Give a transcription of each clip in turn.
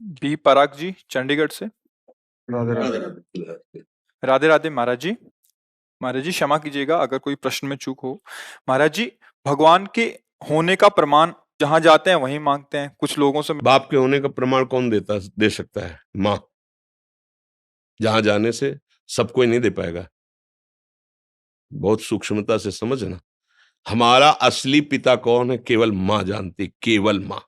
B पराग जी चंडीगढ़ से। राधे राधे। राधे राधे महाराज जी। महाराज जी क्षमा कीजिएगा अगर कोई प्रश्न में चूक हो। महाराज जी, भगवान के होने का प्रमाण जहां जाते हैं वहीं मांगते हैं। कुछ लोगों से बाप के होने का प्रमाण कौन दे सकता है? माँ। जहां जाने से सब कोई नहीं दे पाएगा। बहुत सूक्ष्मता से समझना। हमारा असली पिता कौन है केवल माँ जानती, केवल माँ।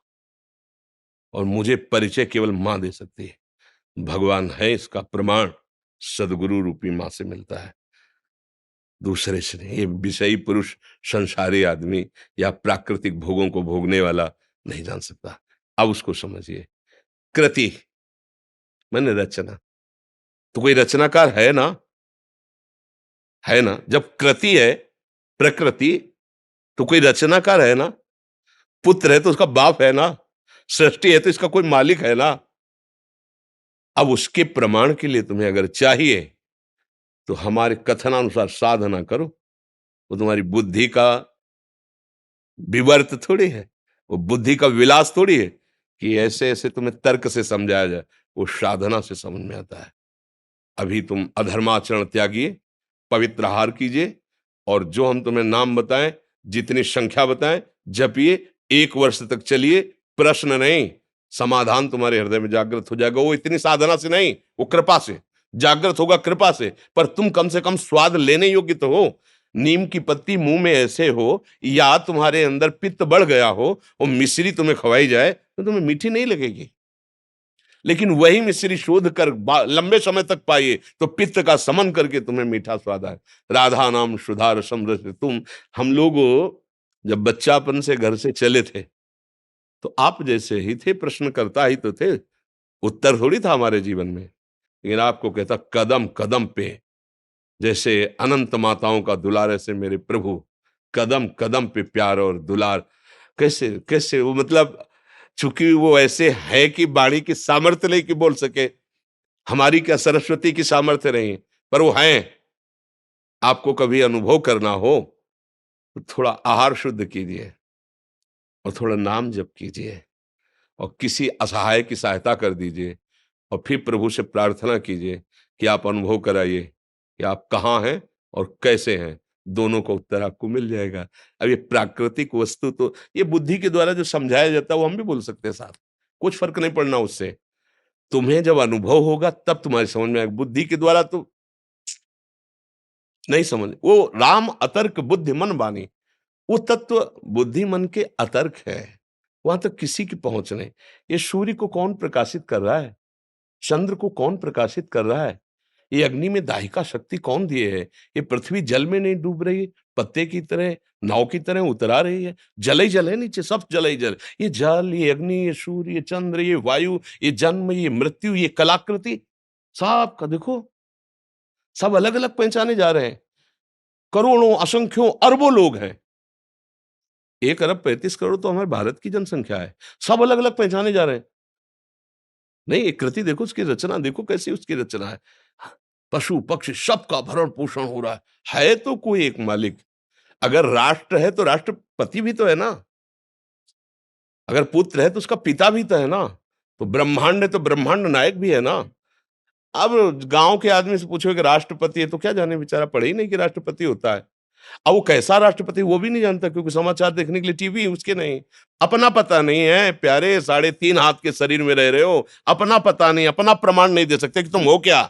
और मुझे परिचय केवल माँ दे सकती है। भगवान है इसका प्रमाण सदगुरु रूपी माँ से मिलता है, दूसरे से नहीं। ये विषयी पुरुष, संसारी आदमी या प्राकृतिक भोगों को भोगने वाला नहीं जान सकता। अब उसको समझिए। कृति मैंने रचना, तो कोई रचनाकार है ना? है ना? जब कृति है प्रकृति, तो कोई रचनाकार है ना? पुत्र है तो उसका बाप है ना? सृष्टि है तो इसका कोई मालिक है ना? अब उसके प्रमाण के लिए तुम्हें अगर चाहिए तो हमारे कथनानुसार साधना करो। वो तुम्हारी बुद्धि का विवर्त थोड़ी है, वो बुद्धि का विलास थोड़ी है कि ऐसे ऐसे तुम्हें तर्क से समझाया जाए। वो साधना से समझ में आता है। अभी तुम अधर्माचरण त्यागिए, पवित्र आहार कीजिए, और जो हम तुम्हें नाम बताएं, जितनी संख्या बताएं, जपिए। 1 वर्ष तक चलिए, प्रश्न नहीं, समाधान तुम्हारे हृदय में जागृत हो जाएगा। वो इतनी साधना से नहीं, वो कृपा से जागृत होगा, कृपा से। पर तुम कम से कम स्वाद लेने योग्य तो हो। नीम की पत्ती मुंह में ऐसे हो, या तुम्हारे अंदर पित्त बढ़ गया हो, वो मिश्री तुम्हें खवाई जाए तो तुम्हें मीठी नहीं लगेगी। लेकिन वही मिश्री शोध कर लंबे समय तक पाइए तो पित्त का समन करके तुम्हें मीठा स्वाद आए। राधा नाम सुधा रसम रस तुम। हम लोग जब बच्चापन से घर से चले थे तो आप जैसे ही थे, प्रश्नकर्ता ही तो थे, उत्तर थोड़ी था हमारे जीवन में। लेकिन आपको कहता कदम कदम पे, जैसे अनंत माताओं का दुलार, ऐसे मेरे प्रभु कदम कदम पे प्यार और दुलार। कैसे कैसे वो, मतलब चूंकि वो ऐसे है कि वाणी की सामर्थ्य नहीं कि बोल सके। हमारी क्या सरस्वती की सामर्थ्य नहीं, पर वो हैं। आपको कभी अनुभव करना हो तो थोड़ा आहार शुद्ध कीजिए और थोड़ा नाम जप कीजिए और किसी असहाय की सहायता कर दीजिए, और फिर प्रभु से प्रार्थना कीजिए कि आप अनुभव कराइए कि आप कहाँ हैं और कैसे हैं। दोनों का उत्तर आपको मिल जाएगा। अब ये प्राकृतिक वस्तु तो ये बुद्धि के द्वारा जो समझाया जाता है वो हम भी बोल सकते हैं साथ, कुछ फर्क नहीं पड़ना उससे। तुम्हें जब अनुभव होगा तब तुम्हारी समझ में आएगा। बुद्धि के द्वारा तो नहीं समझ। वो राम अतर्क बुद्धि मन बानी, वो तत्व बुद्धि मन के अतर्क है, वहां तक किसी की पहुंच नहीं। ये सूर्य को कौन प्रकाशित कर रहा है? चंद्र को कौन प्रकाशित कर रहा है? ये अग्नि में दाहिका शक्ति कौन दिए है? ये पृथ्वी जल में नहीं डूब रही, पत्ते की तरह, नाव की तरह उतरा रही है। जल ही जल है नीचे, सब जल ही जल। ये जल, ये अग्नि, ये सूर्य, ये चंद्र, ये वायु, ये जन्म, ये मृत्यु, ये कलाकृति, सब का देखो, सब अलग अलग पहचाने जा रहे हैं। करोड़ों, असंख्यों, अरबों लोग हैं। 1 अरब 35 करोड़ तो हमारे भारत की जनसंख्या है। सब अलग अलग पहचाने जा रहे हैं। नहीं, एक कृति देखो, उसकी रचना देखो कैसी उसकी रचना है। पशु पक्षी सबका भरण पोषण हो रहा है तो कोई एक मालिक। अगर राष्ट्र है तो राष्ट्रपति भी तो है ना, अगर पुत्र है तो उसका पिता भी तो है ना, तो ब्रह्मांड है तो ब्रह्मांड नायक भी है ना। अब गांव के आदमी से पूछो कि राष्ट्रपति है तो क्या जाने, बेचारा पढ़े ही नहीं कि राष्ट्रपति होता है। अब वो कैसा राष्ट्रपति वो भी नहीं जानता, क्योंकि समाचार देखने के लिए टीवी उसके नहीं। अपना पता नहीं है प्यारे, 3.5 हाथ के शरीर में रह रहे हो, अपना पता नहीं, अपना प्रमाण नहीं दे सकते कि तुम हो क्या।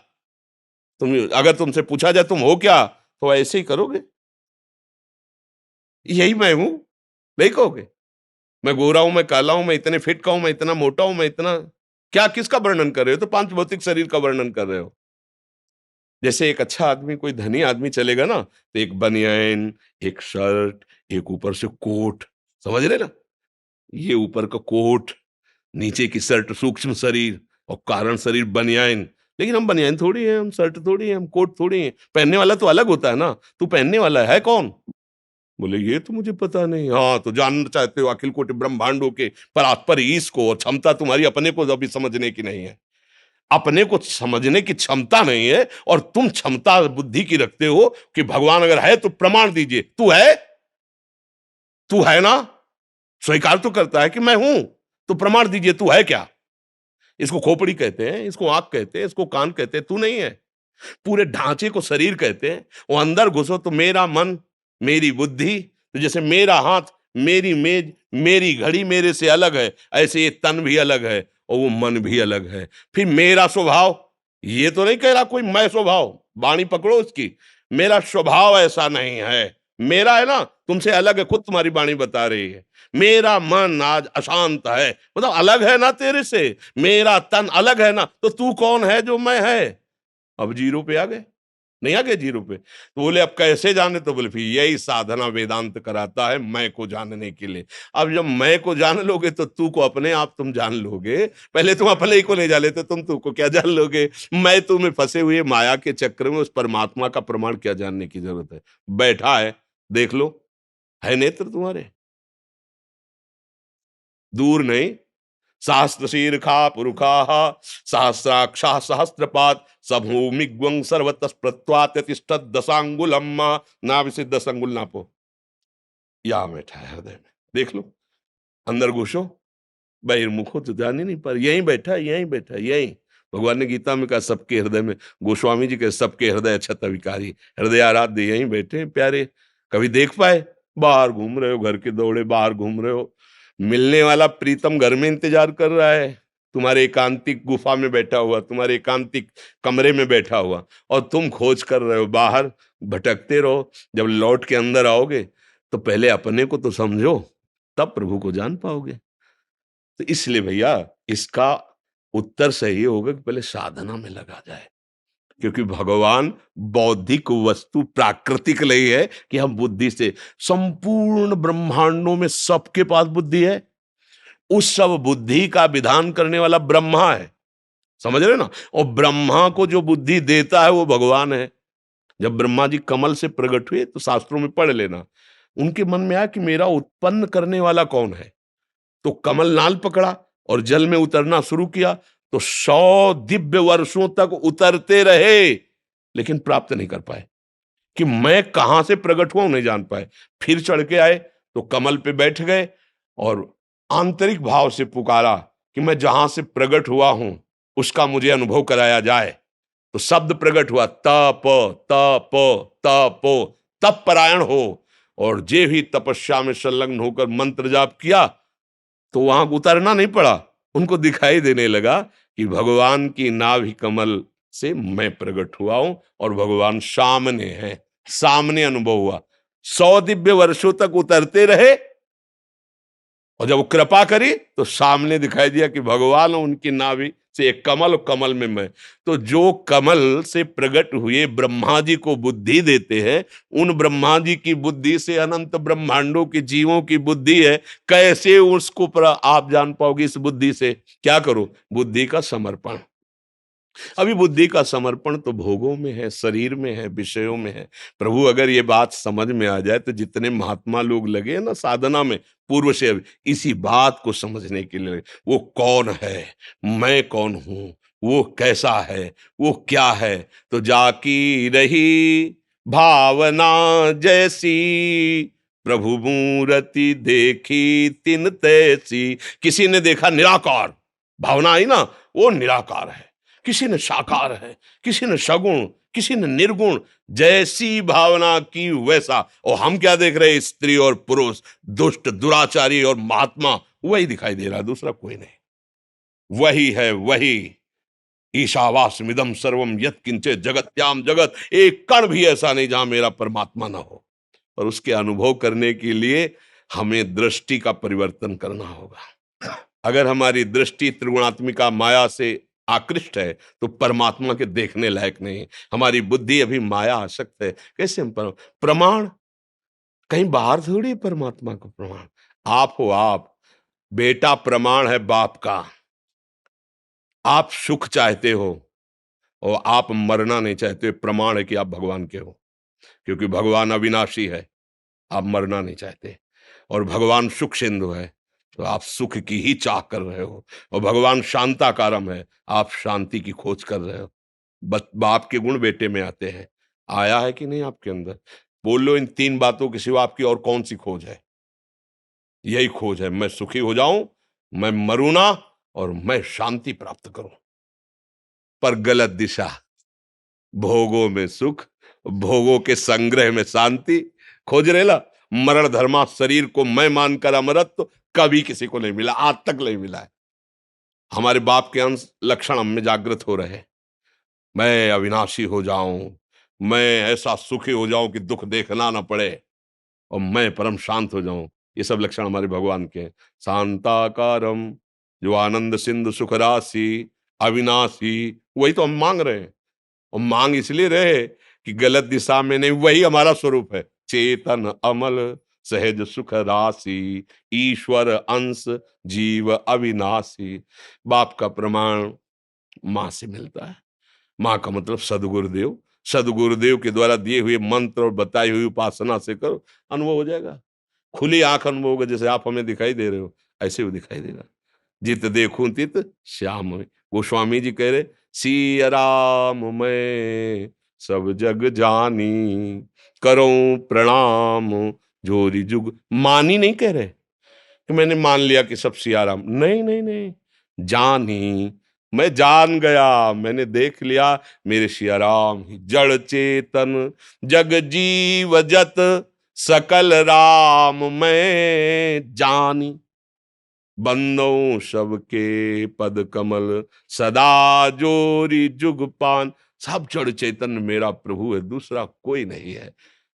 तुम अगर तुमसे पूछा जाए तुम हो क्या, तो ऐसे ही करोगे, यही मैं हूं, नहीं कहोगे? मैं गोरा हूं, मैं काला हूं, मैं इतने फिट का हूं, मैं इतना मोटा हूं, मैं इतना क्या, किसका वर्णन कर रहे हो? तो 5 भौतिक शरीर का वर्णन कर रहे हो। जैसे एक अच्छा आदमी, कोई धनी आदमी चलेगा ना, तो एक बनियान, एक शर्ट, एक ऊपर से कोट, समझ रहे ना? ये ऊपर का कोट, नीचे की शर्ट, सूक्ष्म शरीर और कारण शरीर बनियान। लेकिन हम बनियान थोड़ी है, हम शर्ट थोड़ी है, हम कोट थोड़ी है। पहनने वाला तो अलग होता है ना। तू पहनने वाला है कौन? बोले ये तो मुझे पता नहीं। हाँ, तो जानना चाहते हो अखिल कोटि ब्रह्मांडों के परात्पर ईश को, और क्षमता तुम्हारी अपने को अभी समझने की नहीं है। अपने को समझने की क्षमता नहीं है, और तुम क्षमता बुद्धि की रखते हो कि भगवान अगर है तो प्रमाण दीजिए। तू है, तू है ना? स्वीकार तो करता है कि मैं हूं, तो प्रमाण दीजिए, तू है क्या? इसको खोपड़ी कहते हैं, इसको आंख कहते हैं, इसको कान कहते हैं, तू नहीं है। पूरे ढांचे को शरीर कहते हैं। वो अंदर घुसो तो मेरा मन, मेरी बुद्धि, तो जैसे मेरा हाथ, मेरी मेज, मेरी घड़ी मेरे से अलग है, ऐसे ये तन भी अलग है और वो मन भी अलग है। फिर मेरा स्वभाव, ये तो नहीं कह रहा कोई मैं स्वभाव, वाणी पकड़ो उसकी, मेरा स्वभाव ऐसा नहीं है, मेरा है ना, तुमसे अलग है, खुद तुम्हारी वाणी बता रही है। मेरा मन आज अशांत है, मतलब अलग है ना तेरे से। मेरा तन अलग है ना, तो तू कौन है जो मैं है? अब जीरो पे आ गए, नहीं आ गए जीरो पे? तो बोले अब कैसे जाने? तो बोले फिर यही साधना वेदांत कराता है, मैं को जानने के लिए। अब जब मैं को जान लोगे तो तू को अपने आप तुम जान लोगे। पहले तुम अपने ही को नहीं जान लेते, तुम तू को क्या जान लोगे? मैं तुम्हें फंसे हुए माया के चक्र में उस परमात्मा का प्रमाण क्या जानने की जरूरत है? बैठा है, देख लो, है नेत्र तुम्हारे, दूर नहीं। सहस्त्र शीर्षा पुरुखा सहस्राक्षा सहस्त्रपात सभूमिग्वं सर्वतः प्रत्वात्यतिष्ठत् दशांगुलम ना विसिद्ध दशांगुल नापो। यहां बैठा है हृदय में, देख लो, अंदर घुसो, बहिर्मुखो तो जान ही नहीं पर यहीं बैठा है, यहीं बैठा है, यहीं। भगवान ने गीता में कहा सबके हृदय में, गोस्वामी जी के सबके हृदय छत विकारी, हृदय आराध्य यहीं बैठे हैं प्यारे। कभी देख पाए? बाहर घूम रहे हो, घर के दौड़े बाहर घूम रहे हो। मिलने वाला प्रीतम घर में इंतजार कर रहा है, तुम्हारे एकांतिक गुफा में बैठा हुआ, तुम्हारे एकांतिक कमरे में बैठा हुआ, और तुम खोज कर रहे हो, बाहर भटकते रहो। जब लौट के अंदर आओगे तो पहले अपने को तो समझो, तब प्रभु को जान पाओगे। तो इसलिए भैया इसका उत्तर सही होगा कि पहले साधना में लगा जाए, क्योंकि भगवान बौद्धिक वस्तु प्राकृतिक नहीं है कि हम बुद्धि से, संपूर्ण ब्रह्मांडों में सबके पास बुद्धि है, उस सब बुद्धि का विधान करने वाला ब्रह्मा है, समझ रहे ना? और ब्रह्मा को जो बुद्धि देता है वो भगवान है। जब ब्रह्मा जी कमल से प्रकट हुए तो शास्त्रों में पढ़ लेना, उनके मन में आया कि मेरा उत्पन्न करने वाला कौन है, तो कमल नाल पकड़ा और जल में उतरना शुरू किया। तो 100 दिव्य वर्षों तक उतरते रहे, लेकिन प्राप्त नहीं कर पाए कि मैं कहां से प्रकट हुआ, नहीं जान पाए। फिर चढ़ के आए तो कमल पे बैठ गए और आंतरिक भाव से पुकारा कि मैं जहां से प्रकट हुआ हूं उसका मुझे अनुभव कराया जाए। तो शब्द प्रकट हुआ, तप तप तप, तप परायण हो। और जे भी तपस्या में संलग्न होकर मंत्र जाप किया तो वहां उतरना नहीं पड़ा, उनको दिखाई देने लगा कि भगवान की नाभि कमल से मैं प्रकट हुआ हूं और भगवान सामने है, सामने अनुभव हुआ। 100 दिव्य वर्षों तक उतरते रहे और जब वो कृपा करी तो सामने दिखाई दिया कि भगवान उनकी नाभि से एक कमल और कमल में मैं। तो जो कमल से प्रकट हुए ब्रह्मा जी को बुद्धि देते हैं, उन ब्रह्मा जी की बुद्धि से अनंत ब्रह्मांडों के जीवों की बुद्धि है, कैसे उसको आप जान पाओगे? इस बुद्धि से क्या करो? बुद्धि का समर्पण। अभी बुद्धि का समर्पण तो भोगों में है, शरीर में है, विषयों में है। प्रभु अगर ये बात समझ में आ जाए तो जितने महात्मा लोग लगे ना साधना में पूर्व से, अभी इसी बात को समझने के लिए, वो कौन है, मैं कौन हूं, वो कैसा है, वो क्या है। तो जाकी रही भावना जैसी, प्रभु मूर्ति देखी तिन तैसी। किसी ने देखा निराकार, भावना आई ना, वो निराकार है। किसी ने साकार है, किसी ने सगुण, किसी ने निर्गुण, जैसी भावना की वैसा। और हम क्या देख रहे हैं? स्त्री और पुरुष, दुष्ट दुराचारी और महात्मा, वही दिखाई दे रहा है, दूसरा कोई नहीं। वही है वही। ईशावास्मिदं सर्वम यत् किंचित् जगत्याम जगत, एक कण भी ऐसा नहीं जहां मेरा परमात्मा ना हो। और उसके अनुभव करने के लिए हमें दृष्टि का परिवर्तन करना होगा। अगर हमारी दृष्टि त्रिगुणात्मिका माया से आकृष्ट है तो परमात्मा के देखने लायक नहीं। हमारी बुद्धि अभी माया आसक्त है। कैसे हम प्रमाण कहीं बाहर थोड़ी परमात्मा का प्रमाण, आप हो। आप बेटा प्रमाण है बाप का। आप सुख चाहते हो और आप मरना नहीं चाहते, प्रमाण है कि आप भगवान के हो, क्योंकि भगवान अविनाशी है, आप मरना नहीं चाहते। और भगवान सुख सिंधु है तो आप सुख की ही चाह कर रहे हो। और भगवान शांताकारम है, आप शांति की खोज कर रहे हो। बाप के गुण बेटे में आते हैं, आया है कि नहीं आपके अंदर? बोलो, इन 3 बातों के सिवा आपकी और कौन सी खोज है? यही खोज है, मैं सुखी हो जाऊं, मैं मरू ना और मैं शांति प्राप्त करूं। पर गलत दिशा, भोगों में सुख, भोगों के संग्रह में शांति खोज रेला, मरण धर्मा शरीर को मैं मानकर अमरत्व कभी किसी को नहीं मिला, आज तक नहीं मिला है। हमारे बाप के अंश लक्षण हम में जागृत हो रहे हैं। मैं अविनाशी हो जाऊं, मैं ऐसा सुखी हो जाऊं कि दुख देखना ना पड़े, और मैं परम शांत हो जाऊं। ये सब लक्षण हमारे भगवान के हैं। शांताकारम, जो आनंद सिंधु सुख राशि, अविनाशी, वही तो हम मांग रहे हैं। और मांग इसलिए रहे कि गलत दिशा में नहीं, वही हमारा स्वरूप है। चेतन अमल सहज सुख राशि, ईश्वर अंश जीव अविनाशी। बाप का प्रमाण मां से मिलता है। मां का मतलब सदगुरुदेव। सदगुरुदेव के द्वारा दिए हुए मंत्र और बताई हुई उपासना से करो, अनुभव हो जाएगा। खुली आंख अनुभव होगा, जैसे आप हमें दिखाई दे रहे हो ऐसे वो दिखाई देगा। जित देखूं तित श्याम में। गोस्वामी जी कह रहे, सिया राम मैं सब जग जानी, करूं प्रणाम जोरी जुग। मानी नहीं कह रहे कि मैंने मान लिया कि सब सिया राम, नहीं नहीं नहीं, जानी, मैं जान गया, मैंने देख लिया मेरे सिया राम ही जड़ चेतन जग जीव जत सकल राम मैं जानी। बंदों सबके पद कमल सदा जोरी जुग पान। सब जड़ चेतन मेरा प्रभु है, दूसरा कोई नहीं है।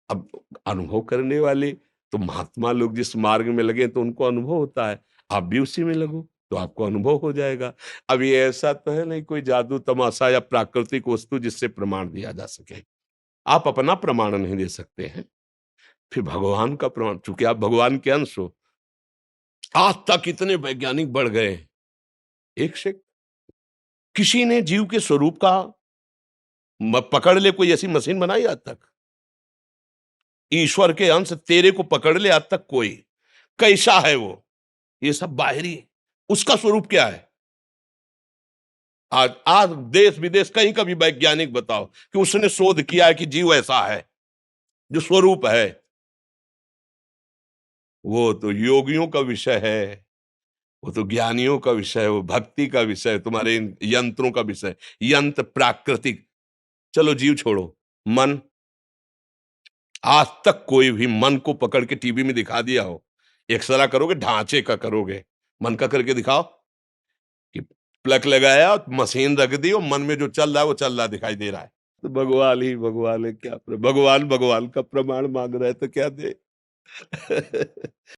अब अनुभव करने वाले तो महात्मा लोग जिस मार्ग में लगे तो उनको अनुभव होता है। आप भी उसी में लगो तो आपको अनुभव हो जाएगा। अब ये ऐसा तो है नहीं कोई जादू तमाशा या प्राकृतिक वस्तु जिससे प्रमाण दिया जा सके। आप अपना प्रमाण नहीं दे सकते हैं, फिर भगवान का प्रमाण, चूंकि आप भगवान के अंश हो। आज तक इतने वैज्ञानिक बढ़ गए, एक से किसी ने जीव के स्वरूप का पकड़ ले कोई ऐसी मशीन बनाई आज तक? ईश्वर के अंश तेरे को पकड़ ले आज तक कोई? कैसा है वो? ये सब बाहरी, उसका स्वरूप क्या है? आज आज देश विदेश कहीं का भी वैज्ञानिक बताओ कि उसने शोध किया है कि जीव ऐसा है जो स्वरूप है। वो तो योगियों का विषय है, वो तो ज्ञानियों का विषय है, वो भक्ति का विषय है, तुम्हारे इन यंत्रों का विषय। यंत्र प्राकृतिक, चलो जीव छोड़ो, मन। आज तक कोई भी मन को पकड़ के टीवी में दिखा दिया हो? एक्सरा करोगे, ढांचे का करोगे, मन का करके दिखाओ कि प्लग लगाया, मशीन रख दी और मन में जो चल रहा है वो चल रहा दिखाई दे रहा है। तो भगवान ही भगवान है, क्या भगवान भगवान का प्रमाण मांग रहे तो क्या दे?